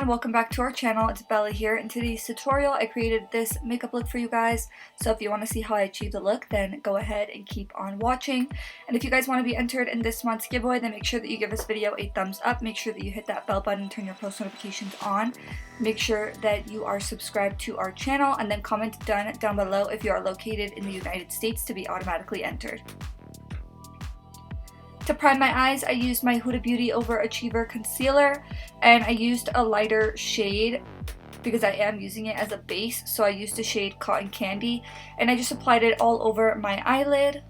everyone, welcome back to our channel. It's Bella here. In today's tutorial I created this makeup look for you guys, so if you want to see how I achieved the look then go ahead and keep on watching. And if you guys want to be entered in this month's giveaway, then make sure that you give this video a thumbs up, make sure that you hit that bell button, turn your post notifications on, make sure that you are subscribed to our channel, and then comment down below if you are located in the United States to be automatically entered. To prime my eyes, I used my Huda Beauty Overachiever Concealer, and I used a lighter shade because I am using it as a base, so I used the shade Cotton Candy, and I just applied it all over my eyelid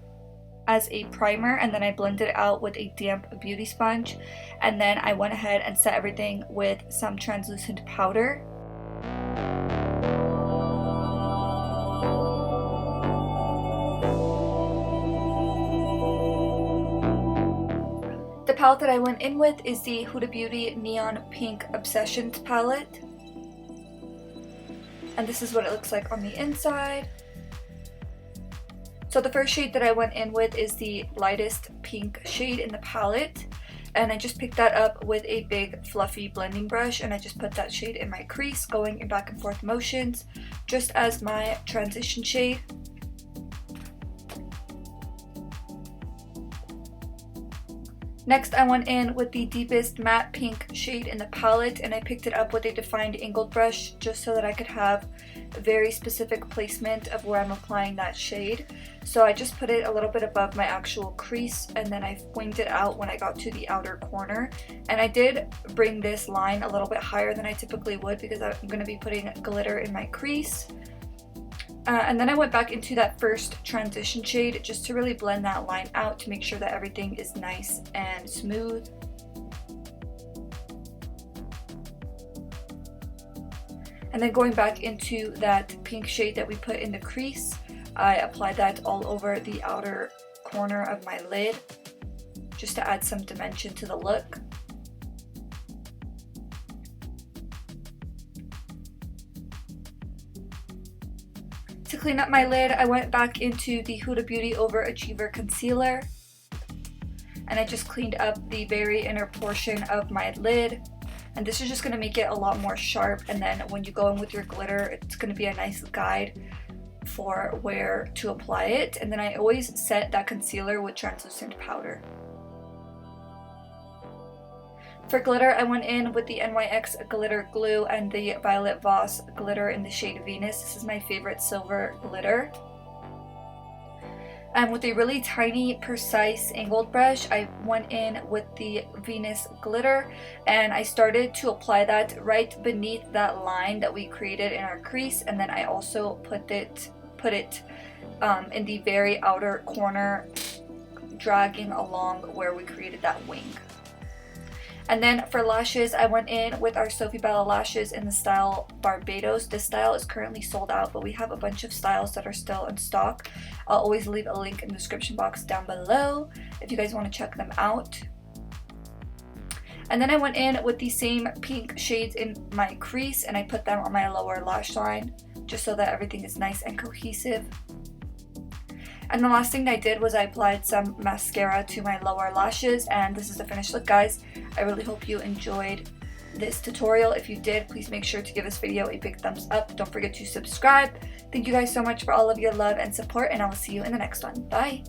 as a primer, and then I blended it out with a damp beauty sponge, and then I went ahead and set everything with some translucent powder. The palette that I went in with is the Huda Beauty Neon Pink Obsessions palette. And this is what it looks like on the inside. So the first shade that I went in with is the lightest pink shade in the palette. And I just picked that up with a big fluffy blending brush, and I just put that shade in my crease, going in back and forth motions, just as my transition shade. Next, I went in with the deepest matte pink shade in the palette, and I picked it up with a defined angled brush just so that I could have a very specific placement of where I'm applying that shade. So I just put it a little bit above my actual crease, and then I winged it out when I got to the outer corner. And I did bring this line a little bit higher than I typically would because I'm going to be putting glitter in my crease. And then I went back into that first transition shade just to really blend that line out to make sure that everything is nice and smooth. And then going back into that pink shade that we put in the crease, I applied that all over the outer corner of my lid just to add some dimension to the look. To clean up my lid, I went back into the Huda Beauty Overachiever Concealer, and I just cleaned up the very inner portion of my lid, and this is just going to make it a lot more sharp, and then when you go in with your glitter, it's going to be a nice guide for where to apply it. And then I always set that concealer with translucent powder. For glitter, I went in with the NYX Glitter Glue and the Violet Voss glitter in the shade Venus. This is my favorite silver glitter. And with a really tiny, precise angled brush, I went in with the Venus glitter, and I started to apply that right beneath that line that we created in our crease, and then I also put it in the very outer corner, dragging along where we created that wing. And then for lashes, I went in with our Sofie Bella lashes in the style Barbados. This style is currently sold out, but we have a bunch of styles that are still in stock. I'll always leave a link in the description box down below if you guys want to check them out. And then I went in with the same pink shades in my crease, and I put them on my lower lash line just so that everything is nice and cohesive. And the last thing I did was I applied some mascara to my lower lashes, and this is the finished look, guys. I really hope you enjoyed this tutorial. If you did, please make sure to give this video a big thumbs up. Don't forget to subscribe. Thank you guys so much for all of your love and support, and I will see you in the next one. Bye!